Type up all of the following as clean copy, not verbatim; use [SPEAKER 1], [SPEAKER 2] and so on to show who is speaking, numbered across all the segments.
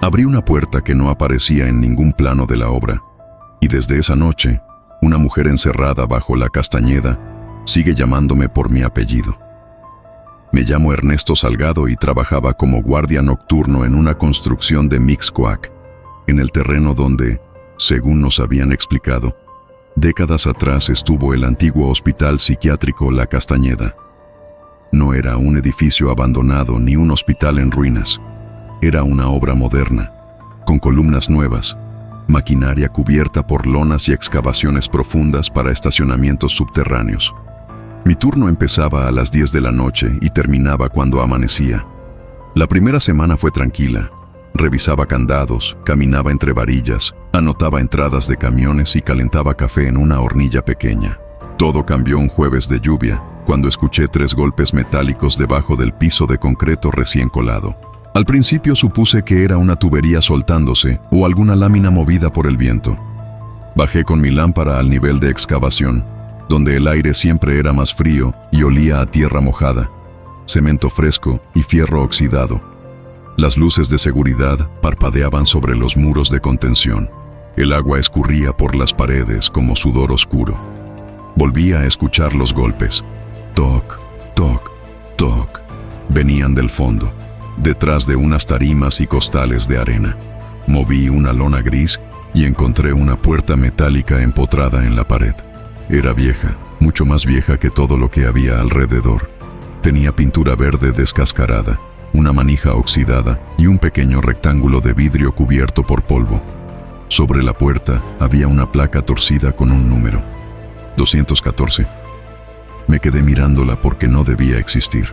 [SPEAKER 1] Abrí una puerta que no aparecía en ningún plano de la obra, y desde esa noche, una mujer encerrada bajo la castañeda sigue llamándome por mi apellido. Me llamo Ernesto Salgado y trabajaba como guardia nocturno en una construcción de Mixcoac, en el terreno donde, según nos habían explicado, décadas atrás estuvo el antiguo hospital psiquiátrico La Castañeda. No era un edificio abandonado ni un hospital en ruinas. Era una obra moderna, con columnas nuevas, maquinaria cubierta por lonas y excavaciones profundas para estacionamientos subterráneos. Mi turno empezaba a las 10 de la noche y terminaba cuando amanecía. La primera semana fue tranquila. Revisaba candados, caminaba entre varillas, anotaba entradas de camiones y calentaba café en una hornilla pequeña. Todo cambió un jueves de lluvia, cuando escuché 3 golpes metálicos debajo del piso de concreto recién colado. Al principio supuse que era una tubería soltándose o alguna lámina movida por el viento. Bajé con mi lámpara al nivel de excavación, donde el aire siempre era más frío y olía a tierra mojada, cemento fresco y fierro oxidado. Las luces de seguridad parpadeaban sobre los muros de contención. El agua escurría por las paredes como sudor oscuro. Volví a escuchar los golpes. Toc, toc, toc. Venían del fondo, detrás de unas tarimas y costales de arena. Moví una lona gris y encontré una puerta metálica empotrada en la pared. Era vieja, mucho más vieja que todo lo que había alrededor. Tenía pintura verde descascarada, una manija oxidada y un pequeño rectángulo de vidrio cubierto por polvo. Sobre la puerta había una placa torcida con un número: 214. Me quedé mirándola porque no debía existir.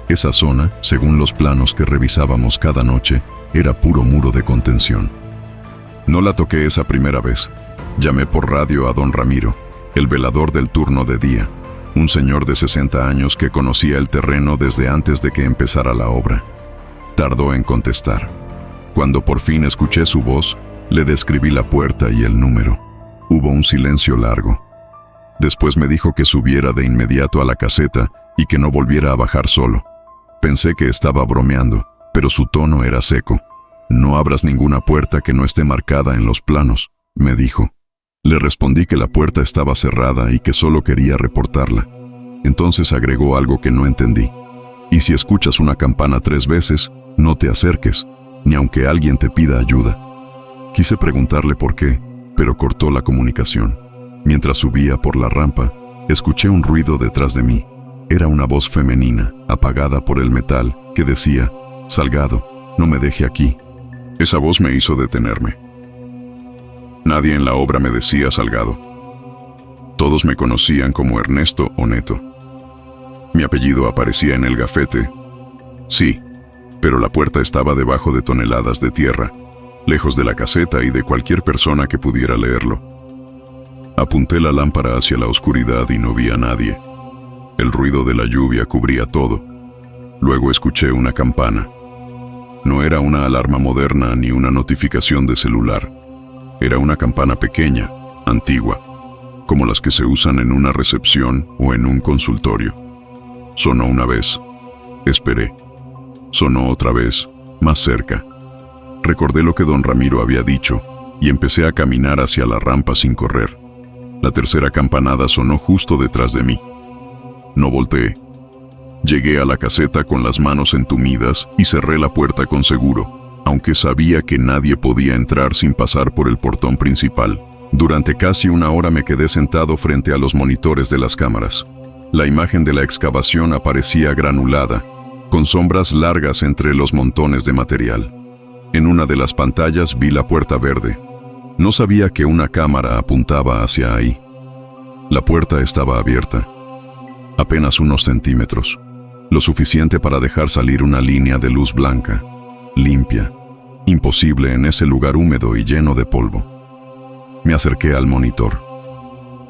[SPEAKER 1] Esa zona, según los planos que revisábamos cada noche, era puro muro de contención. No la toqué esa primera vez. Llamé por radio a don Ramiro, el velador del turno de día, un señor de 60 años que conocía el terreno desde antes de que empezara la obra. Tardó en contestar. Cuando por fin escuché su voz, le describí la puerta y el número. Hubo un silencio largo. Después me dijo que subiera de inmediato a la caseta y que no volviera a bajar solo. Pensé que estaba bromeando, pero su tono era seco. «No abras ninguna puerta que no esté marcada en los planos», me dijo. Le respondí que la puerta estaba cerrada y que solo quería reportarla. Entonces agregó algo que no entendí. «Y si escuchas una campana 3 veces, no te acerques, ni aunque alguien te pida ayuda». Quise preguntarle por qué, pero cortó la comunicación. Mientras subía por la rampa, escuché un ruido detrás de mí. Era una voz femenina, apagada por el metal, que decía: «Salgado, no me deje aquí». Esa voz me hizo detenerme. Nadie en la obra me decía Salgado. Todos me conocían como Ernesto o Neto. Mi apellido aparecía en el gafete. Sí, pero la puerta estaba debajo de toneladas de tierra, lejos de la caseta y de cualquier persona que pudiera leerlo. Apunté la lámpara hacia la oscuridad y no vi a nadie. El ruido de la lluvia cubría todo. Luego escuché una campana. No era una alarma moderna ni una notificación de celular. Era una campana pequeña, antigua, como las que se usan en una recepción o en un consultorio. Sonó una vez. Esperé. Sonó otra vez, más cerca. Recordé lo que don Ramiro había dicho y empecé a caminar hacia la rampa sin correr. La tercera campanada sonó justo detrás de mí. No volteé. Llegué a la caseta con las manos entumidas y cerré la puerta con seguro, aunque sabía que nadie podía entrar sin pasar por el portón principal. Durante casi una hora me quedé sentado frente a los monitores de las cámaras. La imagen de la excavación aparecía granulada, con sombras largas entre los montones de material. En una de las pantallas vi la puerta verde. No sabía que una cámara apuntaba hacia ahí. La puerta estaba abierta, apenas unos centímetros, lo suficiente para dejar salir una línea de luz blanca, limpia, imposible en ese lugar húmedo y lleno de polvo. Me acerqué al monitor.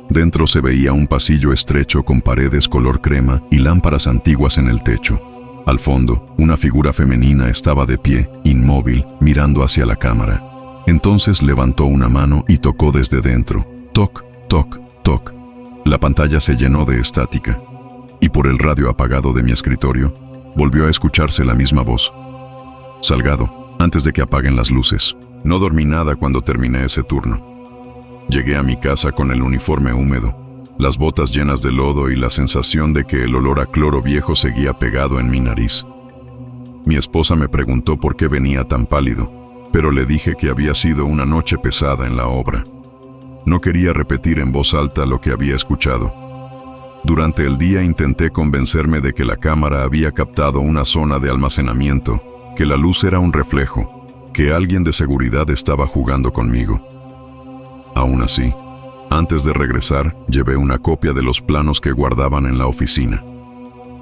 [SPEAKER 1] Dentro se veía un pasillo estrecho con paredes color crema y lámparas antiguas en el techo. Al fondo, una figura femenina estaba de pie, inmóvil, mirando hacia la cámara. Entonces levantó una mano y tocó desde dentro. Toc, toc, toc. La pantalla se llenó de estática. Y por el radio apagado de mi escritorio, volvió a escucharse la misma voz. Salgado, antes de que apaguen las luces. No dormí nada cuando terminé ese turno. Llegué a mi casa con el uniforme húmedo, las botas llenas de lodo y la sensación de que el olor a cloro viejo seguía pegado en mi nariz. Mi esposa me preguntó por qué venía tan pálido, pero le dije que había sido una noche pesada en la obra. No quería repetir en voz alta lo que había escuchado. Durante el día intenté convencerme de que la cámara había captado una zona de almacenamiento, que la luz era un reflejo, que alguien de seguridad estaba jugando conmigo. Aún así, antes de regresar, llevé una copia de los planos que guardaban en la oficina.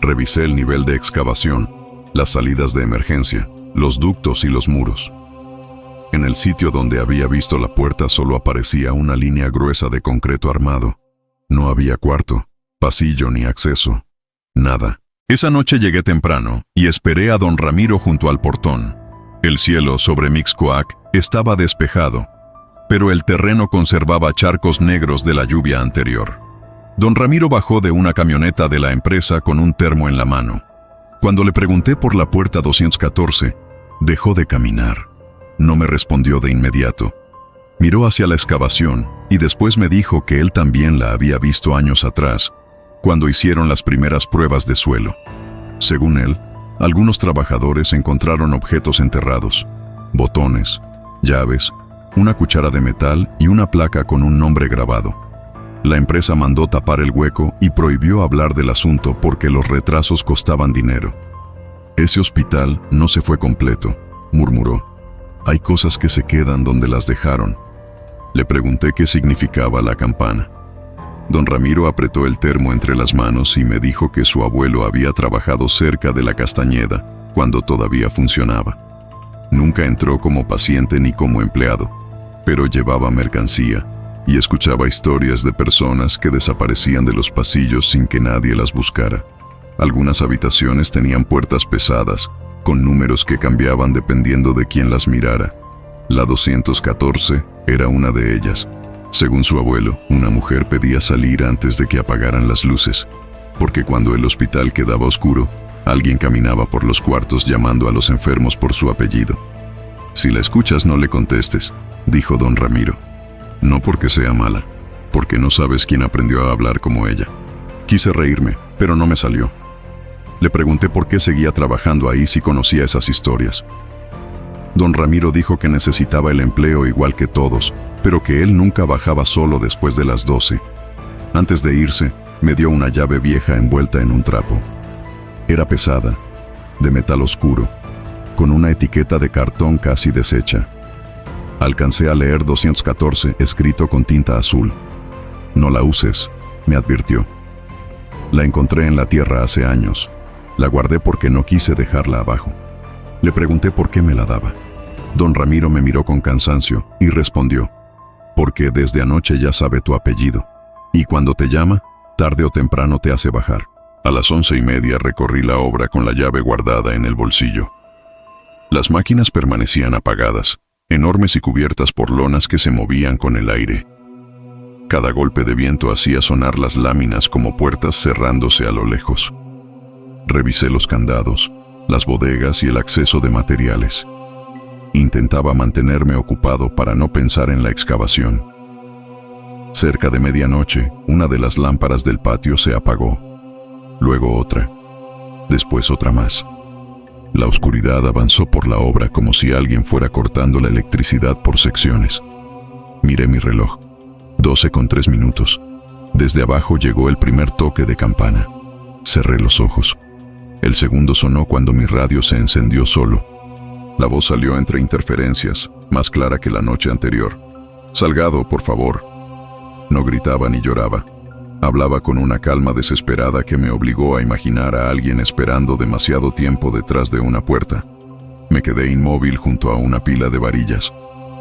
[SPEAKER 1] Revisé el nivel de excavación, las salidas de emergencia, los ductos y los muros. En el sitio donde había visto la puerta solo aparecía una línea gruesa de concreto armado. No había cuarto, pasillo ni acceso. Nada. Esa noche llegué temprano y esperé a don Ramiro junto al portón. El cielo sobre Mixcoac estaba despejado, pero el terreno conservaba charcos negros de la lluvia anterior. Don Ramiro bajó de una camioneta de la empresa con un termo en la mano. Cuando le pregunté por la puerta 214, dejó de caminar. No me respondió de inmediato. Miró hacia la excavación y después me dijo que él también la había visto años atrás, cuando hicieron las primeras pruebas de suelo. Según él, algunos trabajadores encontraron objetos enterrados, botones, llaves, una cuchara de metal y una placa con un nombre grabado. La empresa mandó tapar el hueco y prohibió hablar del asunto porque los retrasos costaban dinero. Ese hospital no se fue completo, murmuró. Hay cosas que se quedan donde las dejaron. Le pregunté qué significaba la campana. Don Ramiro apretó el termo entre las manos y me dijo que su abuelo había trabajado cerca de la Castañeda cuando todavía funcionaba. Nunca entró como paciente ni como empleado, pero llevaba mercancía y escuchaba historias de personas que desaparecían de los pasillos sin que nadie las buscara. Algunas habitaciones tenían puertas pesadas, con números que cambiaban dependiendo de quién las mirara. La 214 era una de ellas. Según su abuelo, una mujer pedía salir antes de que apagaran las luces, porque cuando el hospital quedaba oscuro, alguien caminaba por los cuartos llamando a los enfermos por su apellido. Si la escuchas, no le contestes, dijo don Ramiro. No porque sea mala, porque no sabes quién aprendió a hablar como ella. Quise reírme, pero no me salió. Le pregunté por qué seguía trabajando ahí si conocía esas historias. Don Ramiro dijo que necesitaba el empleo igual que todos, pero que él nunca bajaba solo después de las 12. Antes de irse, me dio una llave vieja envuelta en un trapo. Era pesada, de metal oscuro, con una etiqueta de cartón casi deshecha. Alcancé a leer 214 escrito con tinta azul. No la uses, me advirtió. La encontré en la tierra hace años. La guardé porque no quise dejarla abajo. Le pregunté por qué me la daba. Don Ramiro me miró con cansancio y respondió: porque desde anoche ya sabe tu apellido, y cuando te llama, tarde o temprano te hace bajar. A las 11:30 recorrí la obra con la llave guardada en el bolsillo. Las máquinas permanecían apagadas, enormes y cubiertas por lonas que se movían con el aire. Cada golpe de viento hacía sonar las láminas como puertas cerrándose a lo lejos. Revisé los candados, las bodegas y el acceso de materiales. Intentaba mantenerme ocupado para no pensar en la excavación. Cerca de medianoche, una de las lámparas del patio se apagó. Luego otra. Después otra más. La oscuridad avanzó por la obra como si alguien fuera cortando la electricidad por secciones. Miré mi reloj. 12:03. Desde abajo llegó el primer toque de campana. Cerré los ojos. El segundo sonó cuando mi radio se encendió solo. La voz salió entre interferencias, más clara que la noche anterior. «Salgado, por favor». No gritaba ni lloraba. Hablaba con una calma desesperada que me obligó a imaginar a alguien esperando demasiado tiempo detrás de una puerta. Me quedé inmóvil junto a una pila de varillas.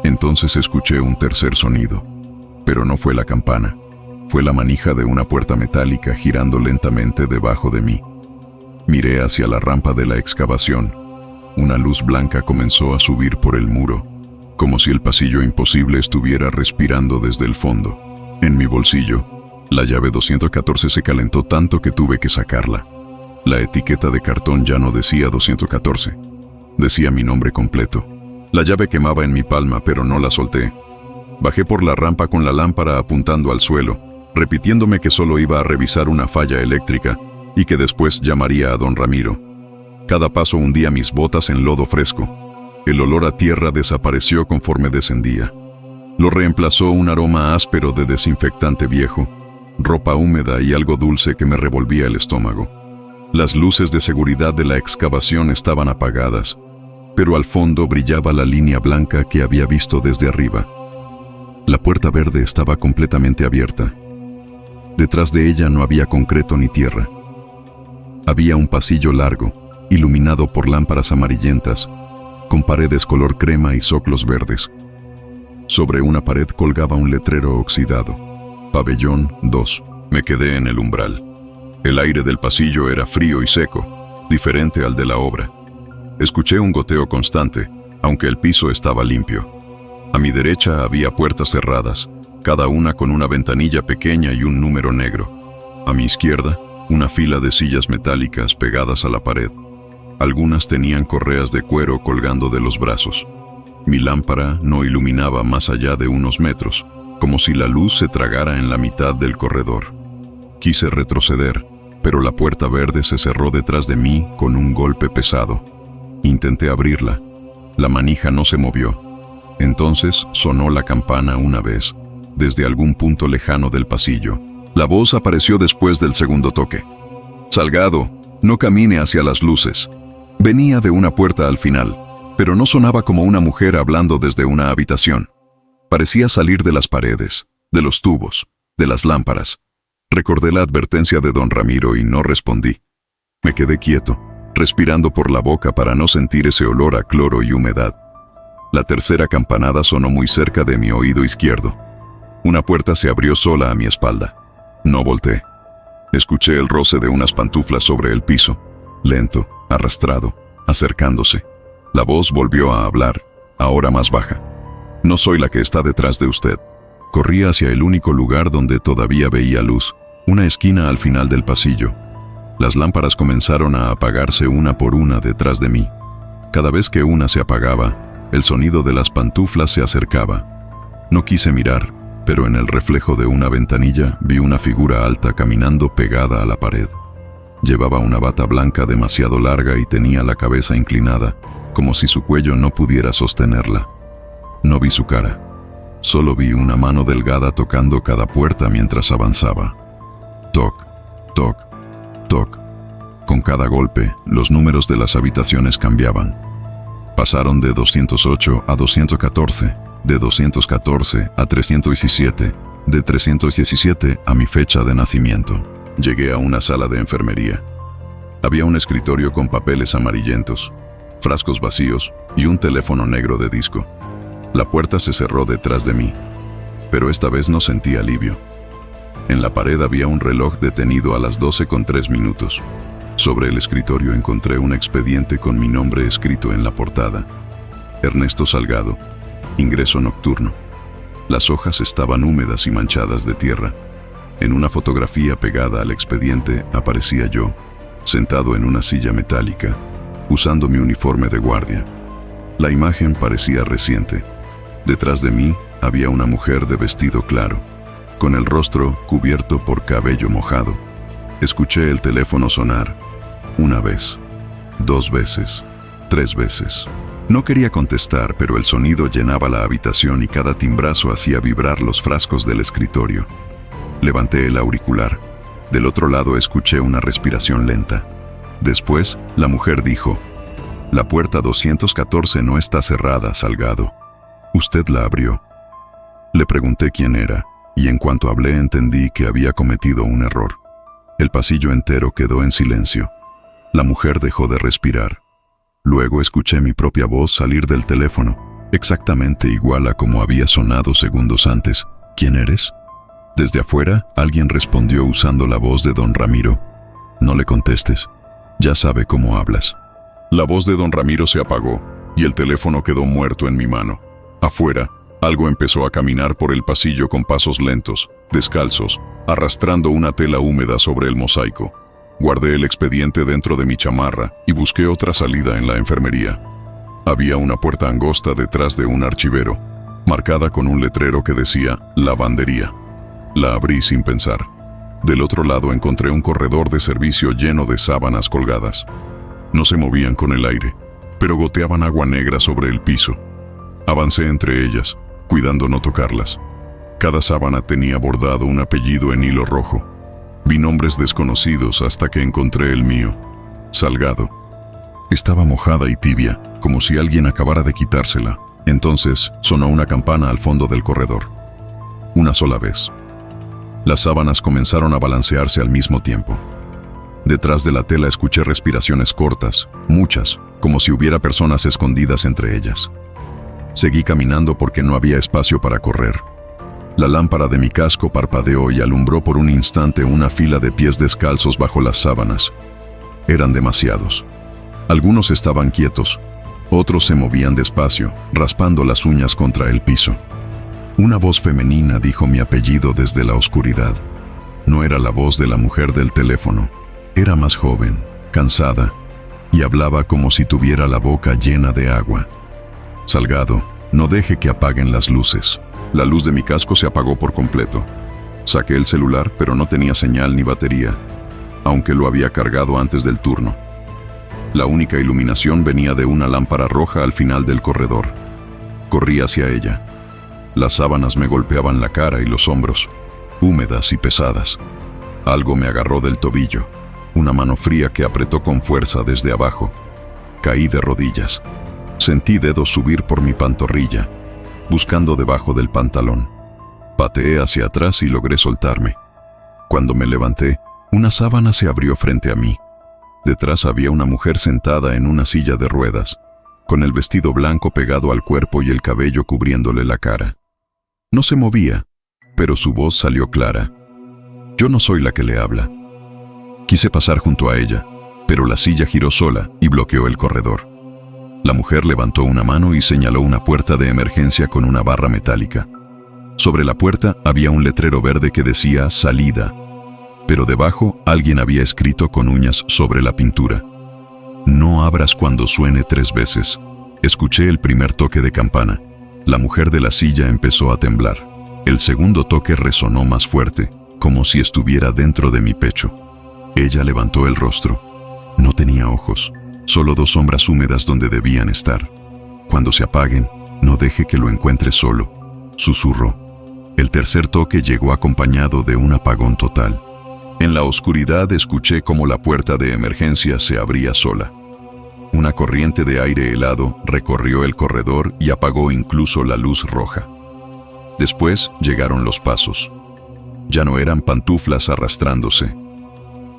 [SPEAKER 1] Entonces escuché un tercer sonido. Pero no fue la campana. Fue la manija de una puerta metálica girando lentamente debajo de mí. Miré hacia la rampa de la excavación. Una luz blanca comenzó a subir por el muro, como si el pasillo imposible estuviera respirando desde el fondo. En mi bolsillo, la llave 214 se calentó tanto que tuve que sacarla. La etiqueta de cartón ya no decía 214, decía mi nombre completo, La llave quemaba en mi palma, pero no la solté. Bajé por la rampa con la lámpara apuntando al suelo, repitiéndome que solo iba a revisar una falla eléctrica y que después llamaría a don Ramiro. Cada paso hundía mis botas en lodo fresco. El olor a tierra desapareció conforme descendía. Lo reemplazó un aroma áspero de desinfectante viejo, ropa húmeda y algo dulce que me revolvía el estómago. Las luces de seguridad de la excavación estaban apagadas, pero al fondo brillaba la línea blanca que había visto desde arriba. La puerta verde estaba completamente abierta. Detrás de ella no había concreto ni tierra. Había un pasillo largo, iluminado por lámparas amarillentas, con paredes color crema y zoclos verdes. Sobre una pared colgaba un letrero oxidado: Pabellón 2. Me quedé en el umbral. El aire del pasillo era frío y seco, diferente al de la obra. Escuché un goteo constante, aunque el piso estaba limpio. A mi derecha había puertas cerradas, cada una con una ventanilla pequeña y un número negro. A mi izquierda, una fila de sillas metálicas pegadas a la pared. Algunas tenían correas de cuero colgando de los brazos. Mi lámpara no iluminaba más allá de unos metros, como si la luz se tragara en la mitad del corredor. Quise retroceder, pero la puerta verde se cerró detrás de mí con un golpe pesado. Intenté abrirla. La manija no se movió. Entonces sonó la campana una vez, desde algún punto lejano del pasillo. La voz apareció después del segundo toque. Salgado, no camine hacia las luces. Venía de una puerta al final, pero no sonaba como una mujer hablando desde una habitación. Parecía salir de las paredes, de los tubos, de las lámparas. Recordé la advertencia de don Ramiro y no respondí. Me quedé quieto, respirando por la boca para no sentir ese olor a cloro y humedad. La tercera campanada sonó muy cerca de mi oído izquierdo. Una puerta se abrió sola a mi espalda. No volteé. Escuché el roce de unas pantuflas sobre el piso, lento, arrastrado, acercándose. La voz volvió a hablar, ahora más baja. No soy la que está detrás de usted. Corrí hacia el único lugar donde todavía veía luz, una esquina al final del pasillo. Las lámparas comenzaron a apagarse una por una detrás de mí. Cada vez que una se apagaba, el sonido de las pantuflas se acercaba. No quise mirar, pero en el reflejo de una ventanilla vi una figura alta caminando pegada a la pared. Llevaba una bata blanca demasiado larga y tenía la cabeza inclinada, como si su cuello no pudiera sostenerla. No vi su cara. Solo vi una mano delgada tocando cada puerta mientras avanzaba. Toc, toc, toc. Con cada golpe, los números de las habitaciones cambiaban. Pasaron de 208 a 214, de 214 a 317, de 317 a mi fecha de nacimiento. Llegué a una sala de enfermería. Había un escritorio con papeles amarillentos, frascos vacíos y un teléfono negro de disco. La puerta se cerró detrás de mí, pero esta vez no sentí alivio. En la pared había un reloj detenido a las 12:03. Sobre el escritorio encontré un expediente con mi nombre escrito en la portada: Ernesto Salgado, ingreso nocturno. Las hojas estaban húmedas y manchadas de tierra. En una fotografía pegada al expediente aparecía yo, sentado en una silla metálica, usando mi uniforme de guardia. La imagen parecía reciente. Detrás de mí había una mujer de vestido claro, con el rostro cubierto por cabello mojado. Escuché el teléfono sonar. Una vez, 2 veces, 3 veces. No quería contestar, pero el sonido llenaba la habitación y cada timbrazo hacía vibrar los frascos del escritorio. Levanté el auricular. Del otro lado escuché una respiración lenta. Después, la mujer dijo: La puerta 214 no está cerrada, Salgado. Usted la abrió. Le pregunté quién era, y en cuanto hablé entendí que había cometido un error. El pasillo entero quedó en silencio. La mujer dejó de respirar. Luego escuché mi propia voz salir del teléfono, exactamente igual a como había sonado segundos antes. ¿Quién eres? Desde afuera, alguien respondió usando la voz de don Ramiro. No le contestes. Ya sabe cómo hablas. La voz de don Ramiro se apagó, y el teléfono quedó muerto en mi mano. Afuera, algo empezó a caminar por el pasillo con pasos lentos, descalzos, arrastrando una tela húmeda sobre el mosaico. Guardé el expediente dentro de mi chamarra y busqué otra salida en la enfermería. Había una puerta angosta detrás de un archivero, marcada con un letrero que decía «Lavandería». La abrí sin pensar. Del otro lado encontré un corredor de servicio lleno de sábanas colgadas. No se movían con el aire, pero goteaban agua negra sobre el piso. Avancé entre ellas, cuidando no tocarlas. Cada sábana tenía bordado un apellido en hilo rojo. Vi nombres desconocidos hasta que encontré el mío, Salgado. Estaba mojada y tibia, como si alguien acabara de quitársela. Entonces sonó una campana al fondo del corredor. Una sola vez. Las sábanas comenzaron a balancearse al mismo tiempo. Detrás de la tela escuché respiraciones cortas, muchas, como si hubiera personas escondidas entre ellas. Seguí caminando porque no había espacio para correr. La lámpara de mi casco parpadeó y alumbró por un instante una fila de pies descalzos bajo las sábanas. Eran demasiados. Algunos estaban quietos, otros se movían despacio, raspando las uñas contra el piso. Una voz femenina dijo mi apellido desde la oscuridad. No era la voz de la mujer del teléfono. Era más joven, cansada, y hablaba como si tuviera la boca llena de agua. Salgado, no deje que apaguen las luces. La luz de mi casco se apagó por completo. Saqué el celular, pero no tenía señal ni batería, aunque lo había cargado antes del turno. La única iluminación venía de una lámpara roja al final del corredor. Corrí hacia ella. Las sábanas me golpeaban la cara y los hombros, húmedas y pesadas. Algo me agarró del tobillo, una mano fría que apretó con fuerza desde abajo. Caí de rodillas. Sentí dedos subir por mi pantorrilla, buscando debajo del pantalón. Pateé hacia atrás y logré soltarme. Cuando me levanté, una sábana se abrió frente a mí. Detrás había una mujer sentada en una silla de ruedas, con el vestido blanco pegado al cuerpo y el cabello cubriéndole la cara. No se movía, pero su voz salió clara. Yo no soy la que le habla. Quise pasar junto a ella, pero la silla giró sola y bloqueó el corredor. La mujer levantó una mano y señaló una puerta de emergencia con una barra metálica. Sobre la puerta había un letrero verde que decía «Salida», pero debajo alguien había escrito con uñas sobre la pintura: «No abras cuando suene 3 veces». Escuché el primer toque de campana. La mujer de la silla empezó a temblar. El segundo toque resonó más fuerte, como si estuviera dentro de mi pecho. Ella levantó el rostro. No tenía ojos, solo 2 sombras húmedas donde debían estar. «Cuando se apaguen, no deje que lo encuentre solo», susurró. El tercer toque llegó acompañado de un apagón total. En la oscuridad escuché cómo la puerta de emergencia se abría sola. Una corriente de aire helado recorrió el corredor y apagó incluso la luz roja. Después llegaron los pasos. Ya no eran pantuflas arrastrándose.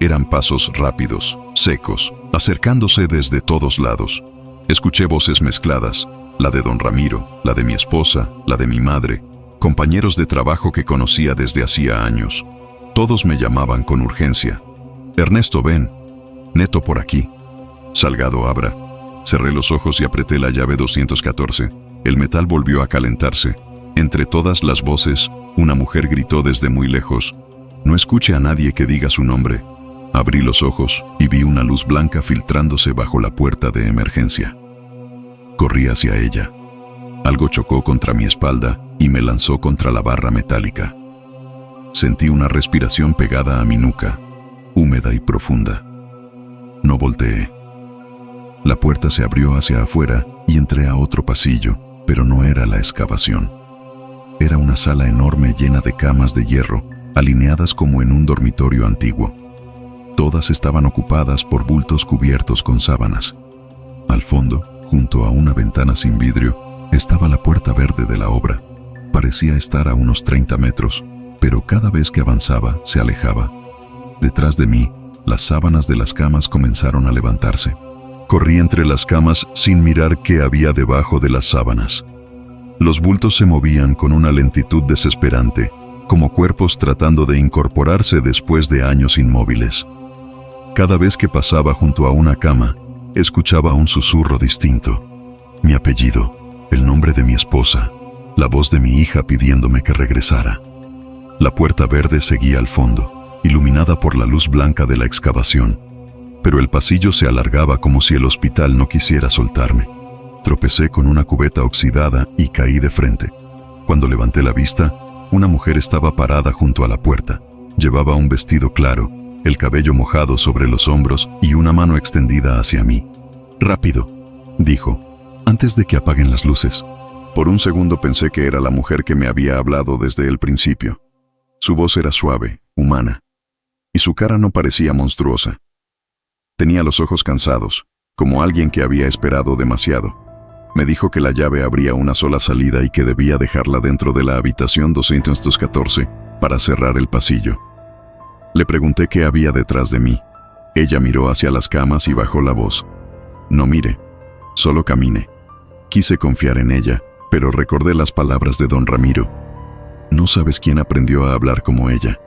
[SPEAKER 1] Eran pasos rápidos, secos, acercándose desde todos lados. Escuché voces mezcladas, la de don Ramiro, la de mi esposa, la de mi madre, compañeros de trabajo que conocía desde hacía años. Todos me llamaban con urgencia. «Ernesto, ven. Neto por aquí. Salgado, abra». Cerré los ojos y apreté la llave 214. El metal volvió a calentarse. Entre todas las voces, una mujer gritó desde muy lejos: «No escuche a nadie que diga su nombre». Abrí los ojos y vi una luz blanca filtrándose bajo la puerta de emergencia. Corrí hacia ella. Algo chocó contra mi espalda y me lanzó contra la barra metálica. Sentí una respiración pegada a mi nuca, húmeda y profunda. No volteé. La puerta se abrió hacia afuera y entré a otro pasillo, pero no era la excavación. Era una sala enorme llena de camas de hierro, alineadas como en un dormitorio antiguo. Todas estaban ocupadas por bultos cubiertos con sábanas. Al fondo, junto a una ventana sin vidrio, estaba la puerta verde de la obra. Parecía estar a unos 30 metros, pero cada vez que avanzaba, se alejaba. Detrás de mí, las sábanas de las camas comenzaron a levantarse. Corrí entre las camas sin mirar qué había debajo de las sábanas. Los bultos se movían con una lentitud desesperante, como cuerpos tratando de incorporarse después de años inmóviles. Cada vez que pasaba junto a una cama, escuchaba un susurro distinto. Mi apellido, el nombre de mi esposa, la voz de mi hija pidiéndome que regresara. La puerta verde seguía al fondo, iluminada por la luz blanca de la excavación, pero el pasillo se alargaba como si el hospital no quisiera soltarme. Tropecé con una cubeta oxidada y caí de frente. Cuando levanté la vista, una mujer estaba parada junto a la puerta. Llevaba un vestido claro, el cabello mojado sobre los hombros y una mano extendida hacia mí. «Rápido», dijo, «antes de que apaguen las luces». Por un segundo pensé que era la mujer que me había hablado desde el principio. Su voz era suave, humana, y su cara no parecía monstruosa. Tenía los ojos cansados, como alguien que había esperado demasiado. Me dijo que la llave abría una sola salida y que debía dejarla dentro de la habitación 214 para cerrar el pasillo. Le pregunté qué había detrás de mí. Ella miró hacia las camas y bajó la voz. «No mire, solo camine». Quise confiar en ella, pero recordé las palabras de don Ramiro. No sabes quién aprendió a hablar como ella.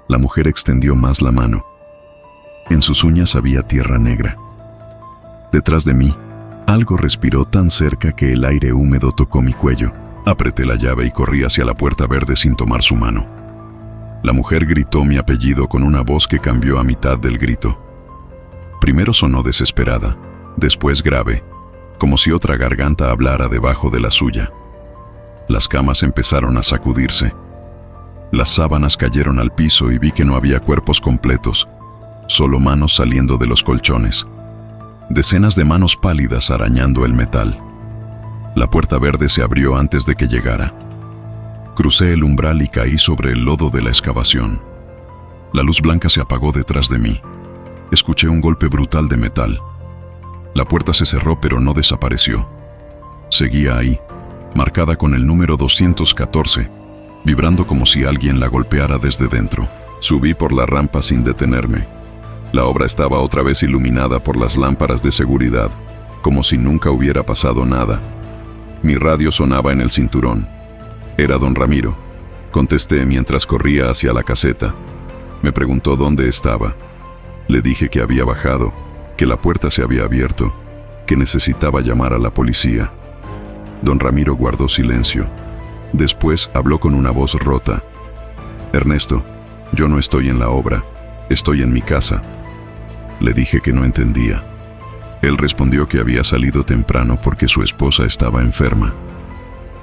[SPEAKER 1] La mujer extendió más la mano. En sus uñas había tierra negra. Detrás de mí, algo respiró tan cerca que el aire húmedo tocó mi cuello. Apreté la llave y corrí hacia la puerta verde sin tomar su mano. La mujer gritó mi apellido con una voz que cambió a mitad del grito. Primero sonó desesperada, después grave, como si otra garganta hablara debajo de la suya. Las camas empezaron a sacudirse. Las sábanas cayeron al piso y vi que no había cuerpos completos, solo manos saliendo de los colchones. Decenas de manos pálidas arañando el metal. La puerta verde se abrió antes de que llegara. Crucé el umbral y caí sobre el lodo de la excavación. La luz blanca se apagó detrás de mí. Escuché un golpe brutal de metal. La puerta se cerró pero no desapareció. Seguía ahí, marcada con el número 214, vibrando como si alguien la golpeara desde dentro. Subí por la rampa sin detenerme. La obra estaba otra vez iluminada por las lámparas de seguridad, como si nunca hubiera pasado nada. Mi radio sonaba en el cinturón. Era don Ramiro. Contesté mientras corría hacia la caseta. Me preguntó dónde estaba. Le dije que había bajado, que la puerta se había abierto, que necesitaba llamar a la policía. Don Ramiro guardó silencio. Después habló con una voz rota. «Ernesto, yo no estoy en la obra, estoy en mi casa». Le dije que no entendía. Él respondió que había salido temprano porque su esposa estaba enferma.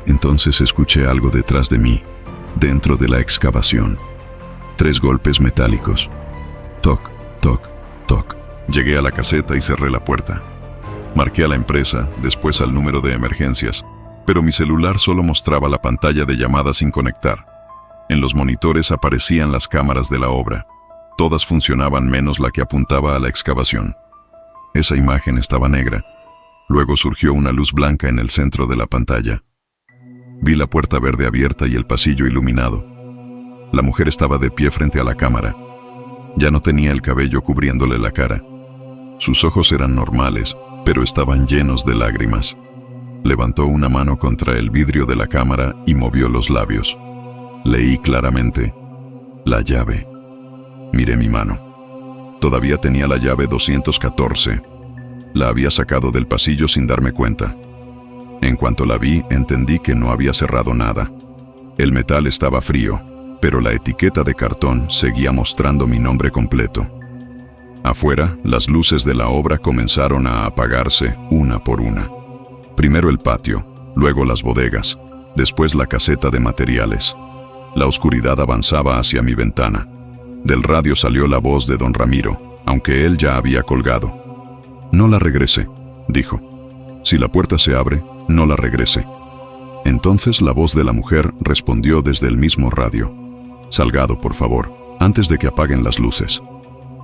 [SPEAKER 1] Entonces escuché algo detrás de mí, dentro de la excavación. 3 golpes metálicos. Toc, toc, toc. Llegué a la caseta y cerré la puerta. Marqué a la empresa, después al número de emergencias, pero mi celular solo mostraba la pantalla de llamada sin conectar. En los monitores aparecían las cámaras de la obra. Todas funcionaban menos la que apuntaba a la excavación. Esa imagen estaba negra. Luego surgió una luz blanca en el centro de la pantalla. Vi la puerta verde abierta y el pasillo iluminado. La mujer estaba de pie frente a la cámara. Ya no tenía el cabello cubriéndole la cara. Sus ojos eran normales, pero estaban llenos de lágrimas. Levantó una mano contra el vidrio de la cámara y movió los labios. Leí claramente: «La llave». Miré mi mano. Todavía tenía la llave 214. La había sacado del pasillo sin darme cuenta. En cuanto la vi, entendí que no había cerrado nada. El metal estaba frío, pero la etiqueta de cartón seguía mostrando mi nombre completo. Afuera, las luces de la obra comenzaron a apagarse una por una. Primero el patio, luego las bodegas, después la caseta de materiales. La oscuridad avanzaba hacia mi ventana. Del radio salió la voz de don Ramiro, aunque él ya había colgado. «No la regrese», dijo. «Si la puerta se abre, no la regrese». Entonces la voz de la mujer respondió desde el mismo radio: «Salgado, por favor, antes de que apaguen las luces».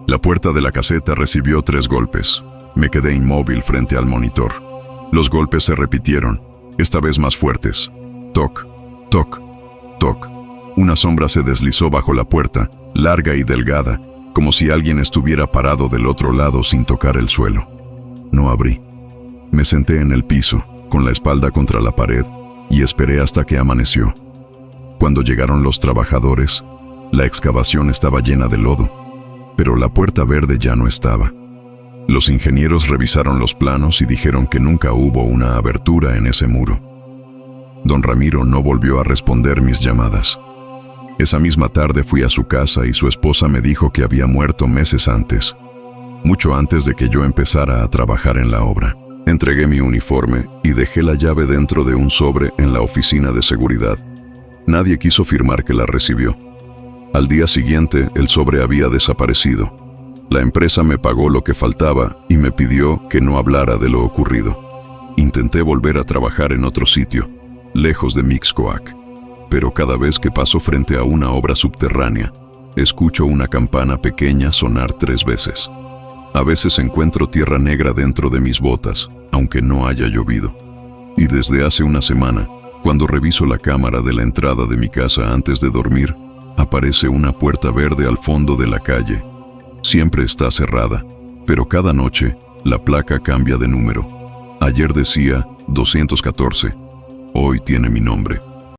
[SPEAKER 1] La puerta de la caseta recibió 3 golpes. Me quedé inmóvil frente al monitor. Los golpes se repitieron, esta vez más fuertes. Toc, toc, toc. Una sombra se deslizó bajo la puerta, larga y delgada, como si alguien estuviera parado del otro lado sin tocar el suelo. No abrí. Me senté en el piso, con la espalda contra la pared, y esperé hasta que amaneció. Cuando llegaron los trabajadores, la excavación estaba llena de lodo, pero la puerta verde ya no estaba. Los ingenieros revisaron los planos y dijeron que nunca hubo una abertura en ese muro. Don Ramiro no volvió a responder mis llamadas. Esa misma tarde fui a su casa y su esposa me dijo que había muerto meses antes, mucho antes de que yo empezara a trabajar en la obra. Entregué mi uniforme y dejé la llave dentro de un sobre en la oficina de seguridad. Nadie quiso firmar que la recibió. Al día siguiente, el sobre había desaparecido. La empresa me pagó lo que faltaba y me pidió que no hablara de lo ocurrido. Intenté volver a trabajar en otro sitio, lejos de Mixcoac, pero cada vez que paso frente a una obra subterránea, escucho una campana pequeña sonar 3 veces. A veces encuentro tierra negra dentro de mis botas, aunque no haya llovido. Y desde hace una semana, cuando reviso la cámara de la entrada de mi casa antes de dormir, aparece una puerta verde al fondo de la calle. Siempre está cerrada, pero cada noche la placa cambia de número. Ayer decía 214, hoy tiene mi nombre.